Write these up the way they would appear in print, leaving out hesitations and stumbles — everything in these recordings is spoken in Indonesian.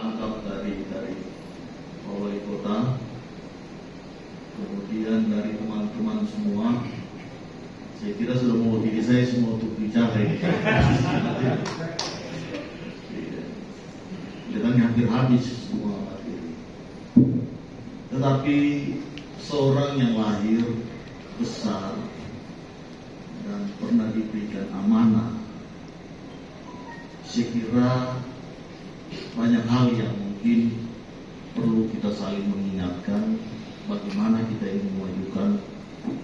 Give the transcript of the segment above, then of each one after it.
tangkap dari wali kota, kemudian dari teman-teman semua. Saya kira sudah mewakili saya semua untuk bicara ini. Dan hampir habis semua materi. Tetapi seorang yang lahir besar dan pernah diberikan amanah, saya kira banyak hal yang mungkin perlu kita saling mengingatkan bagaimana kita ingin memajukan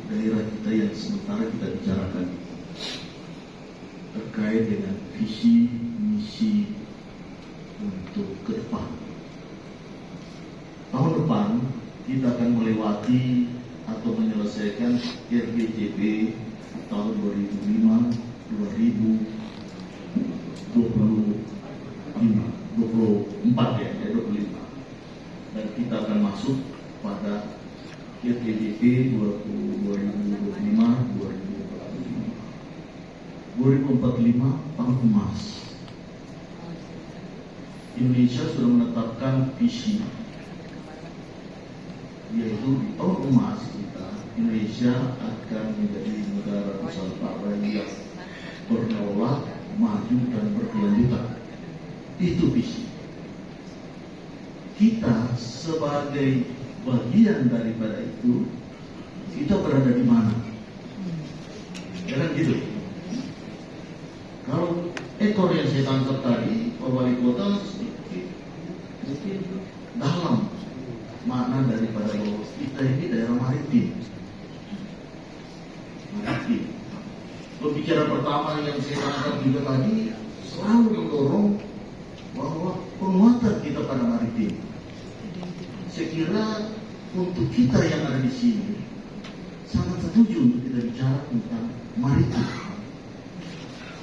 daerah kita yang sementara kita bicarakan terkait dengan visi misi untuk ke depan. Tahun depan kita akan melewati atau menyelesaikan RPJP tahun 2005-2024 ya, 25. Dan kita akan masuk pada RPJP 2025-2045 tahun emas. Indonesia sudah menetapkan visi, yaitu di tahun emas kita, Indonesia akan menjadi negara Nusantara yang berdaulat, maju dan berkelanjutan. Itu visi. Kita sebagai bagian daripada itu, kita berada di mana? Jangan gitu. Kalau ekor yang saya tangkap tadi, Pak Wali Kota sedikit dalam makna daripada bahwa kita ini daerah maritim. Pembicara pertama yang saya tangkap juga tadi selalu mendorong bahwa penguatan kita pada maritim. Saya kira untuk kita yang ada di sini sangat setuju untuk kita bicara tentang maritim.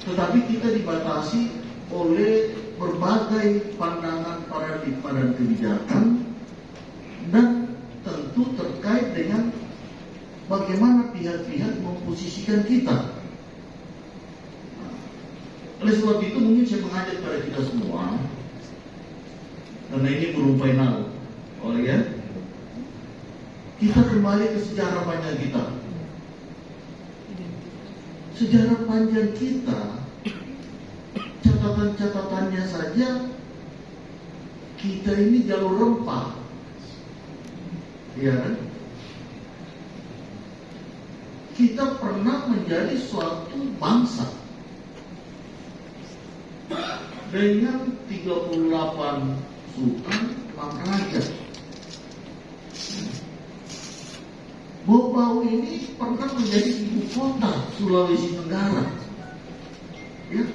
Tetapi kita dibatasi oleh berbagai pandangan, paradigma dan kebijakan, dan tentu terkait dengan bagaimana pihak-pihak memposisikan kita. Oleh sebab itu mungkin saya mengajak pada kita semua, karena ini belum final, ya, kita kembali ke sejarah panjang kita. Sejarah panjang kita, catatan-catatannya saja, kita ini jalur rempah, ya kan? Kita pernah menjadi suatu bangsa dengan 38 sultan, 6 raja. Bau ini pernah menjadi ibu kota Sulawesi Tenggara, ya,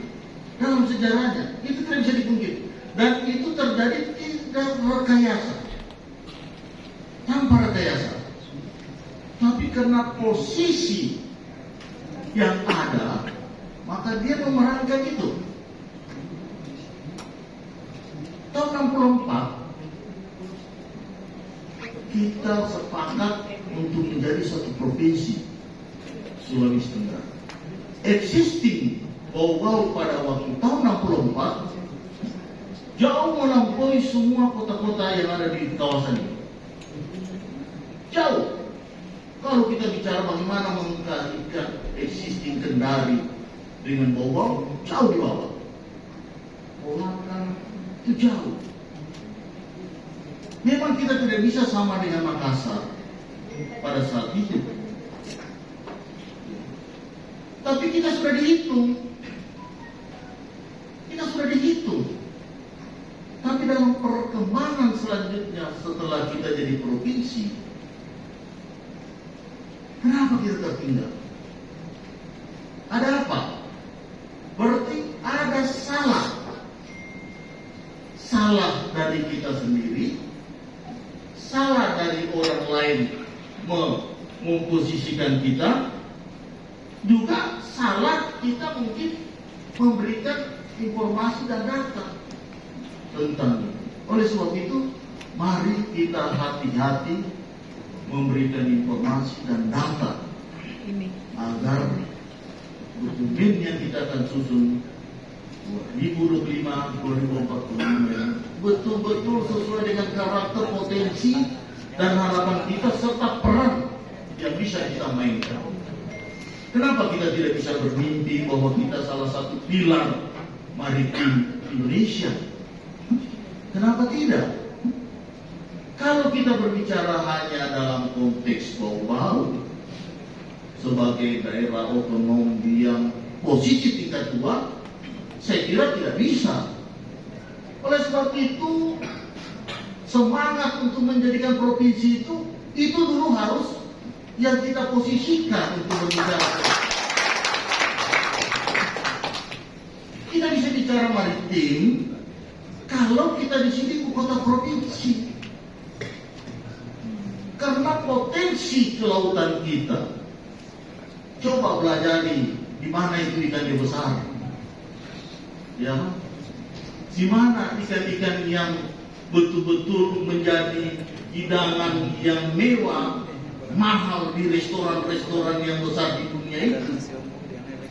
dalam sejarahnya itu tidak bisa dipungkiri, dan itu terjadi tidak rekayasa, tanpa rekayasa. Tapi karena posisi yang ada, maka dia memerankan itu. Tahun 64 kita sepakat untuk menjadi satu provinsi Sulawesi Tenggara. Existing Bau-Bau pada waktu tahun 64 jauh melampaui semua kota-kota yang ada di kawasan ini. Jauh. Kalau kita bicara bagaimana mengkaitkan existing Kendari dengan Bau-Bau, jauh di bawah. Orang itu jauh. Memang kita tidak bisa sama dengan Makassar pada saat itu, tapi kita sudah dihitung. Tapi dalam perkembangan selanjutnya setelah kita jadi provinsi, kenapa kita tertinggal? Ada apa? Berarti ada salah dari kita sendiri, salah dari orang lain memposisikan kita, juga salah kita mungkin memberikan informasi dan data tentang itu. Oleh sebab itu, mari kita hati-hati memberikan informasi dan data agar dokumen yang kita akan susun 2025-2045 betul-betul sesuai dengan karakter, potensi, dan harapan kita serta peran yang bisa kita mainkan. Kenapa kita tidak bisa bermimpi bahwa kita salah satu pilar maritim Indonesia? Kenapa tidak? Kalau kita berbicara hanya dalam konteks bau-bau sebagai daerah otonom yang posisi tingkat 2, saya kira tidak bisa. Oleh sebab itu, semangat untuk menjadikan provinsi itu dulu harus yang kita posisikan untuk berbicara. Kita bisa bicara maritim kalau kita di sini ibu kota provinsi. Karena potensi kelautan kita, coba pelajari di mana itu ikannya besar, ya, di mana ikan-ikan yang betul-betul menjadi hidangan yang mewah, mahal di restoran-restoran yang besar di dunia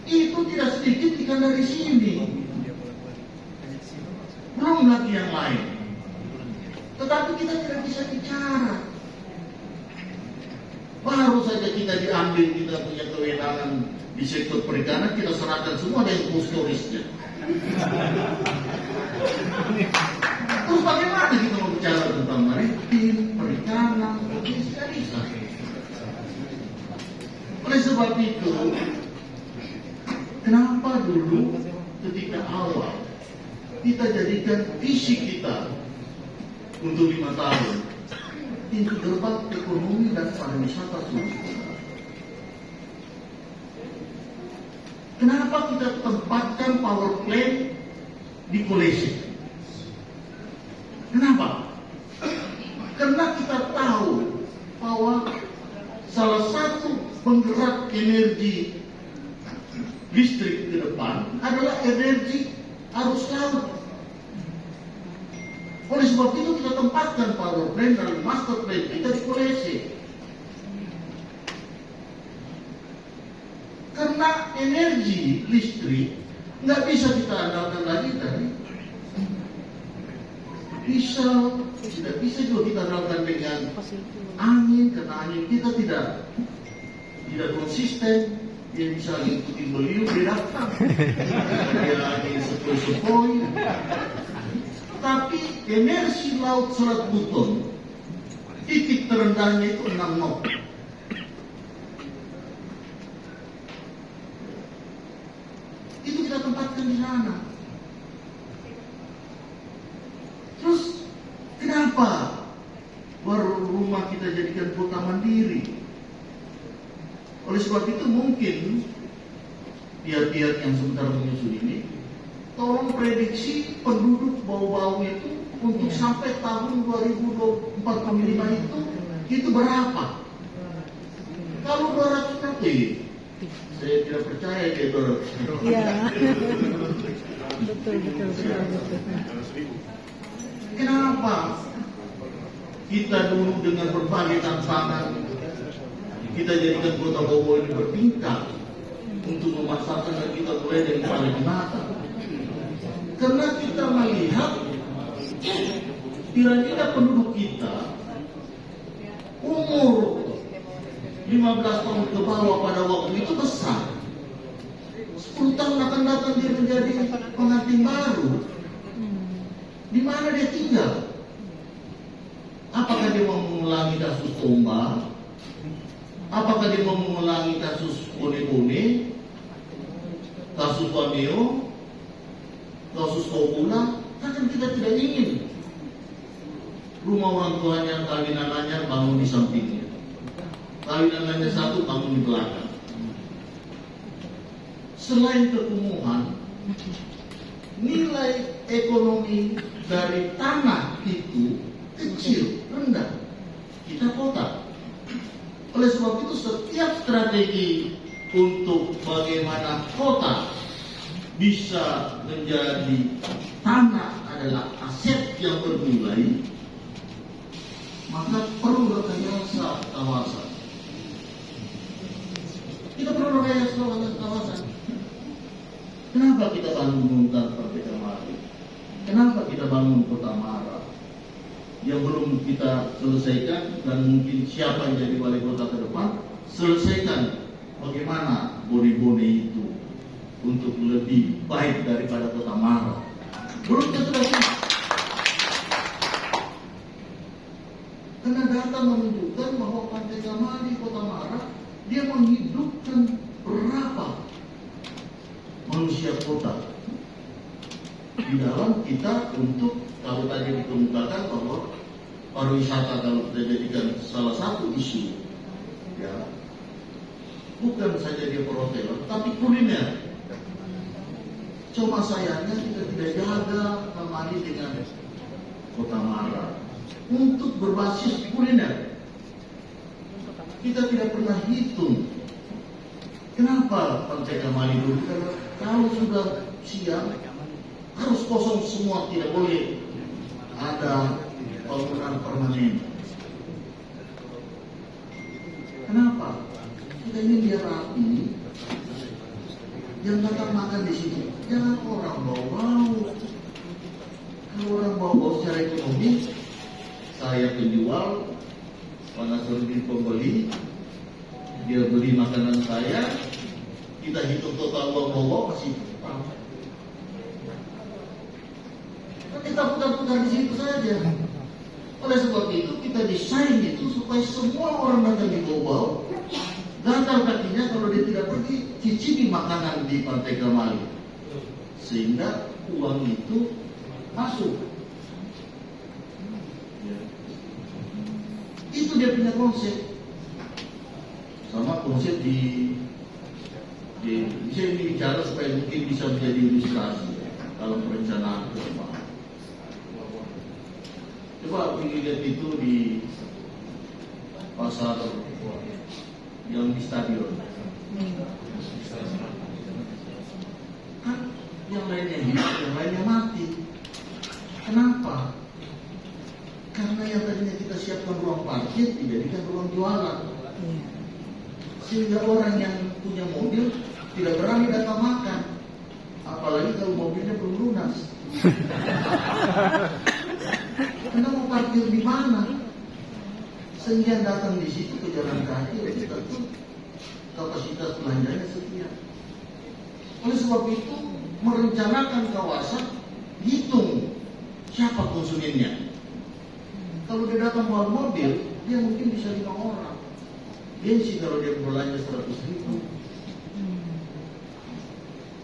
itu tidak sedikit ikan dari sini. Belum lagi yang lain. Tetapi kita tidak bisa bicara. Baru saja kita diambil, kita punya kewenangan di sektor perikanan, kita serahkan semua ada yang historisnya. Terus bagaimana kita mau bicara tentang maritim, perikanan, tidak bisa. Oleh sebab itu, kenapa dulu ketika awal kita jadikan visi kita untuk 5 tahun pintu gerbang ekonomi dan pariwisata sosial. Kenapa kita tempatkan power plant di Kolese? Kenapa? Karena kita tahu bahwa salah satu penggerak energi listrik ke depan adalah energi arus laut. Oleh sebab itu kita tempatkan power plant dan master plan kita di Kolese. Karena energi listrik nggak bisa kita andalkan lagi dari diesel, tidak bisa juga kita andalkan dengan angin, karena angin kita tidak konsisten. Dia bisa ngikutin beliau, dia datang, dia angin sepoi-sepoi. Tapi energi laut Selat Buton titik terendahnya itu 6 knot. Itu kita tempatkan di sana. Terus kenapa baru rumah kita jadikan kota mandiri? Oleh sebab itu mungkin pihak-pihak yang sebentar menyusun ini tolong prediksi penduduk bau-bau itu untuk sampai tahun 2045 itu berapa? Kalau 200 lebih, saya tidak percaya dia 200. Iya. Betul. Kenapa kita dulu dengan berbagai tantangan kita jadikan kota Bogor ini bertingkat untuk memasarkan dan kita mulai dari paling mata? Karena kita melihat kira-kira penduduk kita umur 15 tahun ke bawah pada waktu itu besar. 10 tahun akan datang dia menjadi pengantin baru. Di mana dia tinggal? Apakah dia mau mengulangi kasus Tomba? Apakah dia mau mengulangi kasus Bone-Bone? Kasus Wameo? Kasus Kopula? Kan kita tidak ingin rumah orang tuanya kawinan anyar bangun di sampingnya, kawinan anyar satu bangun di belakang. Selain kekumuhan, nilai ekonomi dari tanah itu kecil, rendah. Kita kota. Oleh sebab itu setiap strategi untuk bagaimana kota bisa menjadi tanah adalah aset yang bernilai, maka perlu rekayasa kawasan. Kita perlu rekayasa kawasan. Kenapa kita bangun Kenapa kita bangun Kota Mara yang belum kita selesaikan, dan mungkin siapa yang jadi wali kota ke depan, selesaikan bagaimana bone-bone itu untuk lebih baik daripada Kota Mara. Belum tentu lagi. Karena data menunjukkan bahwa Pantai Gamali Kota Mara dia menghidupkan berapa manusia kota di dalam kita untuk, kalau tadi dikemukakan bahwa pariwisata kalau kita jadikan salah satu isu, ya bukan saja dia perhotelan, tapi kuliner. Cuma sayangnya kita tidak jaga kembali dengan Kota Mara untuk berbasis kuliner. Kita tidak pernah hitung kenapa Pantai Gamali dulu, karena kalau sudah siang harus kosong semua, tidak boleh ada bangunan permanen. Kenapa? Kita ingin dia rapi. Yang datang makan di sini jangan orang bau-bau. Kalau orang bau-bau secara ekonomi, saya penjual, Pak Nasruddin pembeli, dia beli makanan saya, kita hitung total bau-bau masih tetap. Kita putar-putar di situ saja. Oleh sebab itu kita desain itu supaya semua orang datang di bau-bau, gatal kakinya kalau dia tidak pergi cicipi makanan di Pantai Gamali, sehingga uang itu masuk. Itu dia punya konsep. Sama konsep di bisa ini bicara supaya mungkin bisa menjadi ilustrasi dalam perencanaan ke depan. Coba lihat itu di pasar yang di stadion. Kan yang lainnya hidup, yang lainnya mati. Kenapa? Karena yang tadinya kita siapkan ruang parkir dijadikan ruang jualan. Sehingga orang yang punya mobil tidak berani datang makan. Apalagi kalau mobilnya belum lunas. Anda mau parkir di mana? Sehingga datang di situ ke jalan kaki, kita tuh kapasitas belanjanya sekian. Oleh sebab itu merencanakan kawasan, hitung siapa konsumennya. Kalau dia datang bawa mobil, dia mungkin bisa 5 orang. Gengsi kalau dia belanja 100.000.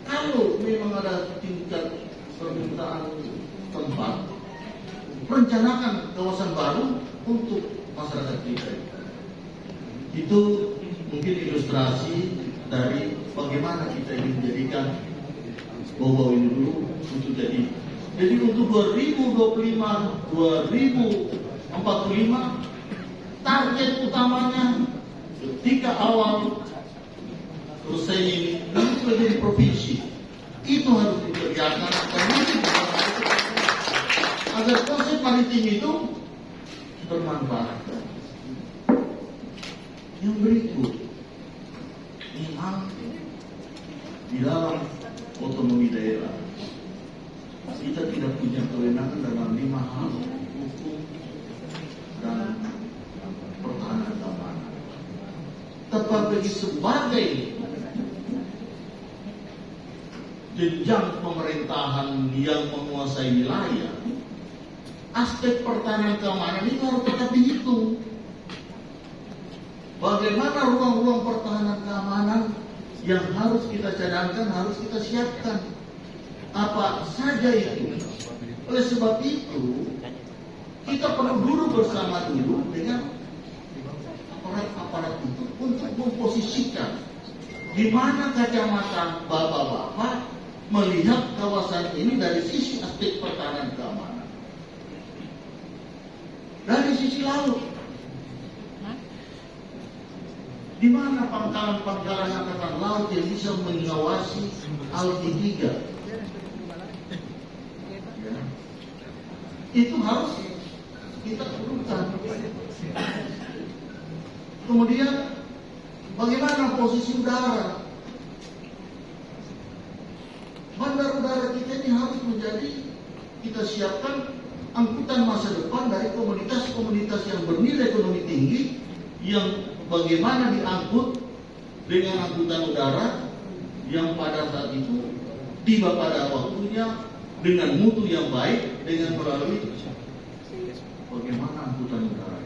Kalau memang ada tingkat permintaan tempat, rencanakan kawasan baru untuk masyarakat kita. Itu mungkin ilustrasi dari bagaimana kita ingin menjadikan bau-bau ini dulu untuk jadi. Jadi untuk 2025, 2045 target utamanya ketika awal selesai ini nanti menjadi provinsi. Itu harus dikerjakan agar konsep maritim itu bermanfaat. Yang berikut, memang di dalam otonomi daerah kita tidak punya kewenangan dalam 5 hal: hukum dan pertahanan keamanan. Tetapi sebagai jenjang pemerintahan yang menguasai wilayah, aspek pertahanan keamanan ini harus tetap dihitung. Bagaimana ruang-ruang pertahanan keamanan yang harus kita cadangkan, harus kita siapkan. Apa saja itu. Oleh sebab itu, kita perlu duduk bersama dulu dengan aparat-aparat itu untuk memposisikan di mana kacamata bapak-bapak melihat kawasan ini dari sisi aspek pertahanan keamanan. Dari sisi laut, di mana pangkalan-pangkalan angkatan laut yang bisa mengawasi LT3? Ya. Itu harus kita perlukan. Kemudian, bagaimana posisi udara? Bandar udara kita ini harus menjadi kita siapkan angkutan masa depan dari komunitas-komunitas yang bernilai ekonomi tinggi, yang bagaimana diangkut dengan angkutan udara yang pada saat itu tiba pada waktunya dengan mutu yang baik, dengan melalui bagaimana angkutan udara.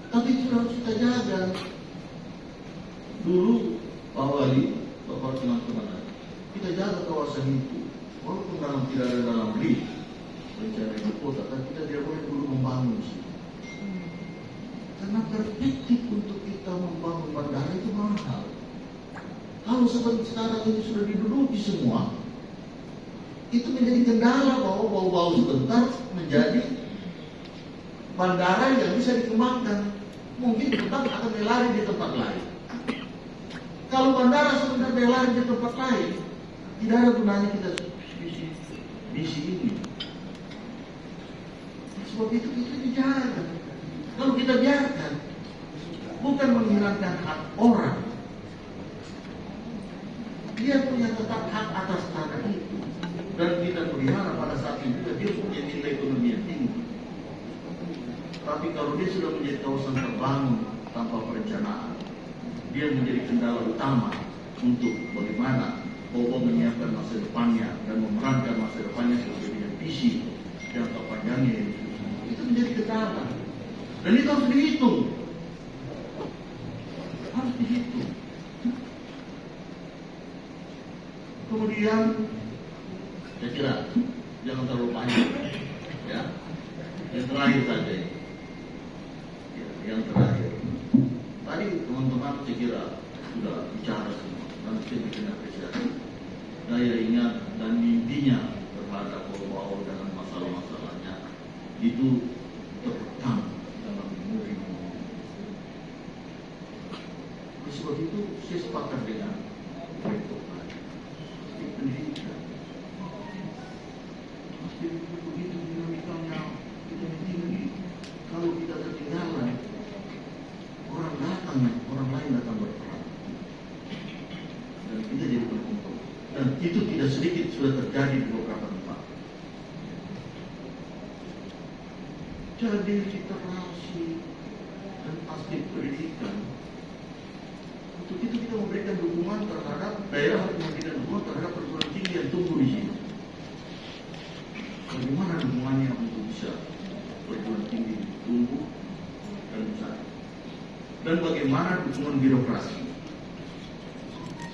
Tapi itu harus kita jaga. Dulu Pak Wali, Bapak teman-teman, kita jaga kawasan itu. Walaupun tidak ada dalam lift rencana ibu kota, tapi kita tidak boleh dulu membangun sih. Karena perspektif untuk kita membangun bandara itu mahal. Kalau seperti sekarang ini sudah diduduki semua, itu menjadi kendala bahwa bau-bau sebentar menjadi bandara yang bisa dikembangkan. Mungkin tetap akan berlari di tempat lain. Kalau bandara sebentar berlari di tempat lain, tidak ada gunanya kita misi ini. Sebab itu kita dijaga. Kalau kita biarkan, bukan menghilangkan hak orang, dia punya tetap hak atas tanah itu. Dan kita pelihara pada saat itu dia punya nilai ekonomi yang tinggi. Tapi kalau dia sudah menjadi kawasan terbangun tanpa perencanaan, dia menjadi kendala utama untuk bagaimana Bobo menyiapkan masa depannya dan memerankan masa depannya sebagai dengan visi jangka panjangnya. Itu menjadi kendala. Dan itu harus dihitung. Harus dihitung. Kemudian saya kira jangan terlalu panjang, ya. Yang terakhir saja ini. Ya, yang terakhir. Tadi teman-teman saya kira sudah bicara semua dan saya bikin apresiasi. Daya ingat dan mimpinya terhadap Bobo dengan masalah-masalahnya itu terpekam dalam memori. Sebab itu saya sepakat dengan Rektor pendidikan. Pasti begitu dinamikanya itu tinggi. Kalau kita ketinggalan, orang lain datang berperan. Dan kita jadi berkumpul. Dan itu tidak sedikit sudah terjadi di beberapa tempat. Jadi literasi dan aspek pendidikan, untuk itu kita memberikan dukungan terhadap daerah, harus memberikan dukungan terhadap perguruan tinggi yang tumbuh di sini. Bagaimana dukungannya untuk bisa perguruan tinggi tumbuh dan besar? Dan bagaimana dukungan birokrasi?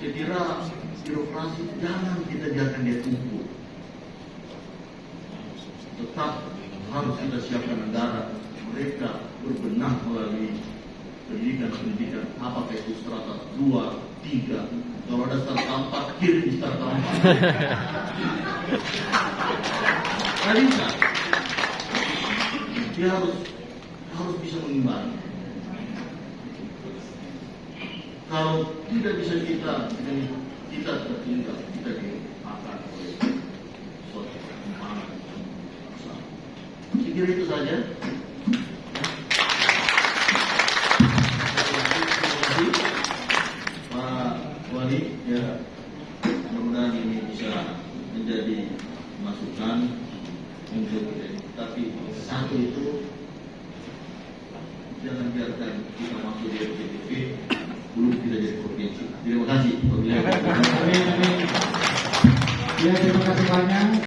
Saya kira birokrasi jangan kita biarkan dia tumbuh. Tetap harus kita siapkan negara, mereka berbenah melalui pendidikan, apakah itu strata 2, 3, kalau ada strata 4, kirim strata 4. Tidak bisa. Dia harus bisa mengimbangi. Kalau tidak bisa kita tertinggal, kita dimakan oleh suatu perkembangan. Saya kira itu saja. Pak Wali, ya, mudah-mudahan ini bisa menjadi masukan untuk tapi satu itu jangan biarkan kita masuk di RPTP belum kita jadi provinsi. Terima kasih. Ya, terima kasih banyak.